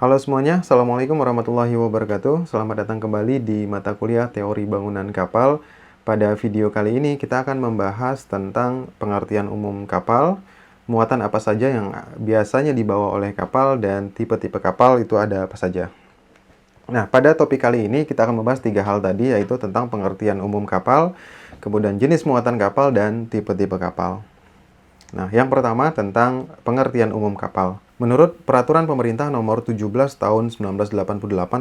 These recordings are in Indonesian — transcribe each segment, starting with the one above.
Halo semuanya, Assalamualaikum warahmatullahi wabarakatuh. Selamat datang kembali di mata kuliah Teori Bangunan Kapal. Pada video kali ini kita akan membahas tentang pengertian umum kapal, muatan apa saja yang biasanya dibawa oleh kapal, dan tipe-tipe kapal itu ada apa saja. Nah, pada topik kali ini kita akan membahas 3 hal tadi, yaitu tentang pengertian umum kapal, kemudian jenis muatan kapal, dan tipe-tipe kapal. Nah, yang pertama tentang pengertian umum kapal. Menurut Peraturan Pemerintah Nomor 17 Tahun 1988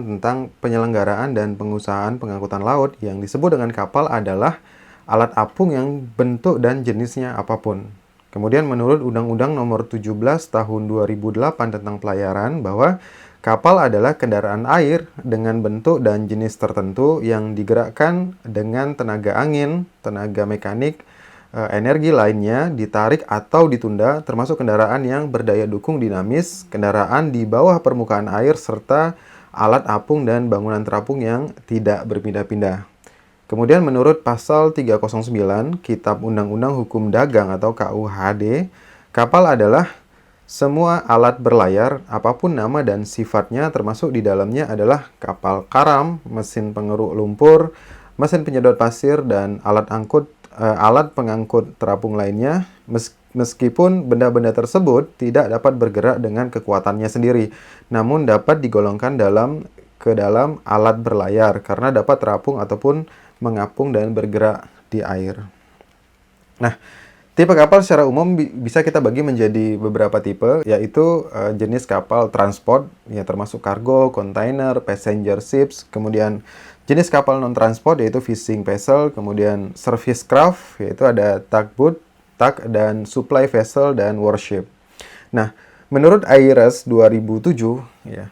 tentang penyelenggaraan dan pengusahaan pengangkutan laut, yang disebut dengan kapal adalah alat apung yang bentuk dan jenisnya apapun. Kemudian menurut Undang-Undang Nomor 17 Tahun 2008 tentang pelayaran, bahwa kapal adalah kendaraan air dengan bentuk dan jenis tertentu yang digerakkan dengan tenaga angin, tenaga mekanik, energi lainnya, ditarik atau ditunda, termasuk kendaraan yang berdaya dukung dinamis, kendaraan di bawah permukaan air, serta alat apung dan bangunan terapung yang tidak berpindah-pindah. Kemudian menurut Pasal 309 Kitab Undang-Undang Hukum Dagang atau KUHD, kapal adalah semua alat berlayar, apapun nama dan sifatnya, termasuk di dalamnya adalah kapal karam, mesin pengeruk lumpur, mesin penyedot pasir, dan alat pengangkut terapung lainnya, meskipun benda-benda tersebut tidak dapat bergerak dengan kekuatannya sendiri, namun dapat digolongkan ke dalam alat berlayar karena dapat terapung ataupun mengapung dan bergerak di air. Nah, tipe kapal secara umum bisa kita bagi menjadi beberapa tipe, yaitu jenis kapal transport, ya termasuk kargo, kontainer, passenger ships, kemudian jenis kapal non-transport yaitu fishing vessel, kemudian service craft, yaitu ada tugboat, tug, dan supply vessel, dan warship. Nah, menurut IRS 2007, ya,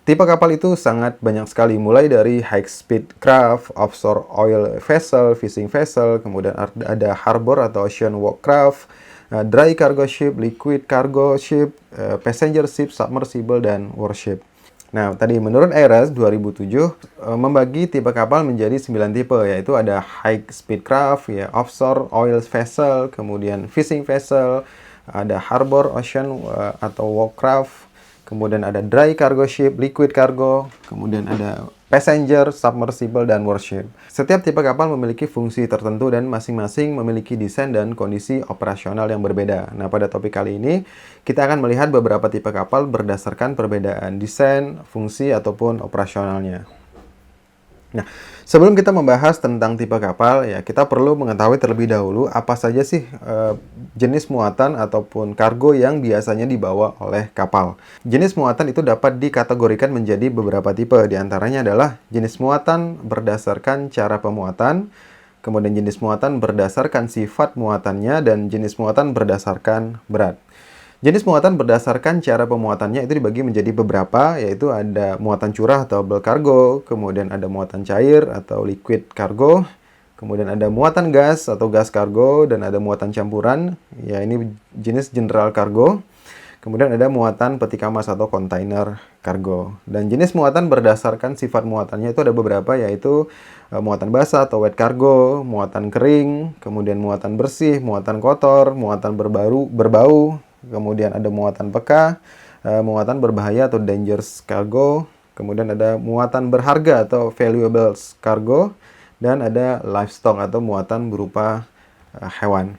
tipe kapal itu sangat banyak sekali, mulai dari high speed craft, offshore oil vessel, fishing vessel, kemudian ada harbor atau ocean walk craft, dry cargo ship, liquid cargo ship, passenger ship, submersible, dan warship. Nah, tadi menurut IRS 2007 membagi tipe kapal menjadi 9 tipe, yaitu ada high speed craft, ya, offshore oil vessel, kemudian fishing vessel, ada harbor, ocean atau walk craft, kemudian ada dry cargo ship, liquid cargo, kemudian ada passenger, submersible, dan warship. Setiap tipe kapal memiliki fungsi tertentu dan masing-masing memiliki desain dan kondisi operasional yang berbeda. Nah, pada topik kali ini, kita akan melihat beberapa tipe kapal berdasarkan perbedaan desain, fungsi, ataupun operasionalnya. Nah, sebelum kita membahas tentang tipe kapal, ya kita perlu mengetahui terlebih dahulu apa saja sih jenis muatan ataupun kargo yang biasanya dibawa oleh kapal. Jenis muatan itu dapat dikategorikan menjadi beberapa tipe. Di antaranya adalah jenis muatan berdasarkan cara pemuatan, kemudian jenis muatan berdasarkan sifat muatannya, dan jenis muatan berdasarkan berat. Jenis muatan berdasarkan cara pemuatannya itu dibagi menjadi beberapa, yaitu ada muatan curah atau bulk cargo, kemudian ada muatan cair atau liquid cargo, kemudian ada muatan gas atau gas cargo, dan ada muatan campuran, ya ini jenis general cargo. Kemudian ada muatan peti kemas atau container cargo. Dan jenis muatan berdasarkan sifat muatannya itu ada beberapa, yaitu muatan basah atau wet cargo, muatan kering, kemudian muatan bersih, muatan kotor, muatan berbau, kemudian ada muatan peka, muatan berbahaya atau dangerous cargo, kemudian ada muatan berharga atau valuable cargo, dan ada livestock atau muatan berupa hewan.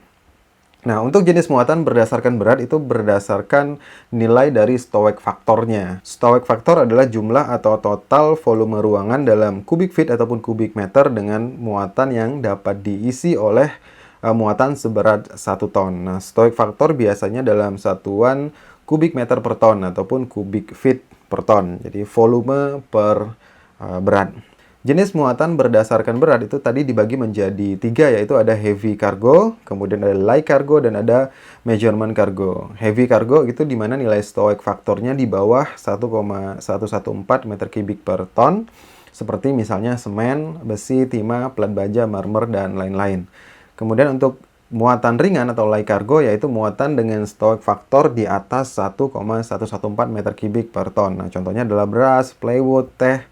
Nah, untuk jenis muatan berdasarkan berat itu berdasarkan nilai dari Stowaway faktornya. Stowaway faktor adalah jumlah atau total volume ruangan dalam kubik feet ataupun kubik meter dengan muatan yang dapat diisi oleh muatan seberat 1 ton. Nah, Stowaway faktor biasanya dalam satuan kubik meter per ton ataupun kubik feet per ton. Jadi volume per berat. Jenis muatan berdasarkan berat itu tadi dibagi menjadi 3, yaitu ada heavy cargo, kemudian ada light cargo, dan ada measurement cargo. Heavy cargo itu di mana nilai Stowaway faktornya di bawah 1,114 meter kubik per ton, seperti misalnya semen, besi, timah, plat baja, marmer, dan lain-lain. Kemudian untuk muatan ringan atau light cargo, yaitu muatan dengan Stowaway faktor di atas 1,114 meter kubik per ton. Nah, contohnya adalah beras, plywood, teh,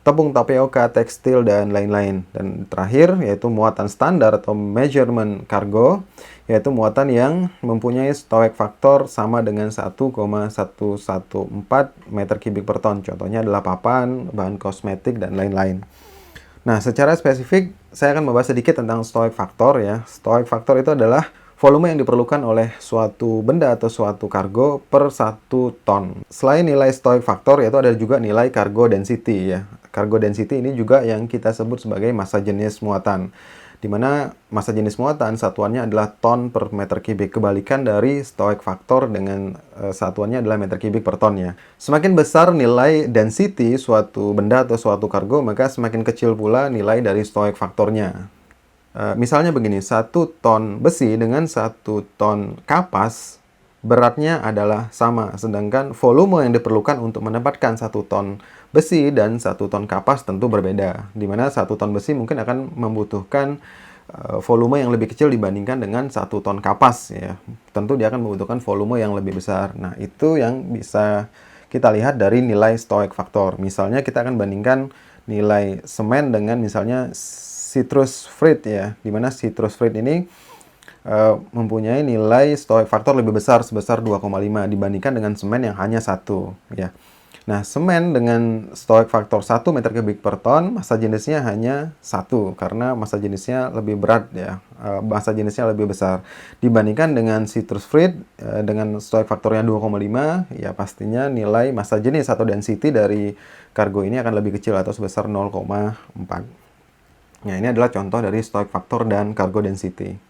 tepung tapioka, tekstil, dan lain-lain. Dan terakhir yaitu muatan standar atau measurement cargo, yaitu muatan yang mempunyai stoic factor sama dengan 1,114 meter kubik per ton. Contohnya adalah papan, bahan kosmetik, dan lain-lain. Nah, secara spesifik saya akan membahas sedikit tentang stoic factor ya. Stoic factor itu adalah volume yang diperlukan oleh suatu benda atau suatu kargo per 1 ton. Selain nilai stoic factor, yaitu ada juga nilai cargo density ya. Cargo density ini juga yang kita sebut sebagai massa jenis muatan, di mana massa jenis muatan satuannya adalah ton per meter kubik. Kebalikan dari stoic factor dengan satuannya adalah meter kubik per ton ya. Semakin besar nilai density suatu benda atau suatu kargo, maka semakin kecil pula nilai dari stoic factornya. Misalnya begini, 1 ton besi dengan 1 ton kapas beratnya adalah sama, sedangkan volume yang diperlukan untuk menempatkan 1 ton besi dan 1 ton kapas tentu berbeda, di mana 1 ton besi mungkin akan membutuhkan volume yang lebih kecil dibandingkan dengan 1 ton kapas ya. Tentu dia akan membutuhkan volume yang lebih besar. Nah, itu yang bisa kita lihat dari nilai stoic factor. Misalnya kita akan bandingkan nilai semen dengan misalnya citrus fruit ya, di mana citrus fruit ini mempunyai nilai stoic factor lebih besar sebesar 2,5 dibandingkan dengan semen yang hanya 1 ya. Nah, semen dengan stoic factor 1 meter kubik per ton, massa jenisnya hanya 1 karena massa jenisnya lebih berat ya, massa jenisnya lebih besar. Dibandingkan dengan citrus fruit dengan stoic factornya 2,5, ya pastinya nilai massa jenis atau density dari kargo ini akan lebih kecil atau sebesar 0,4. Nah, ini adalah contoh dari stoic factor dan cargo density.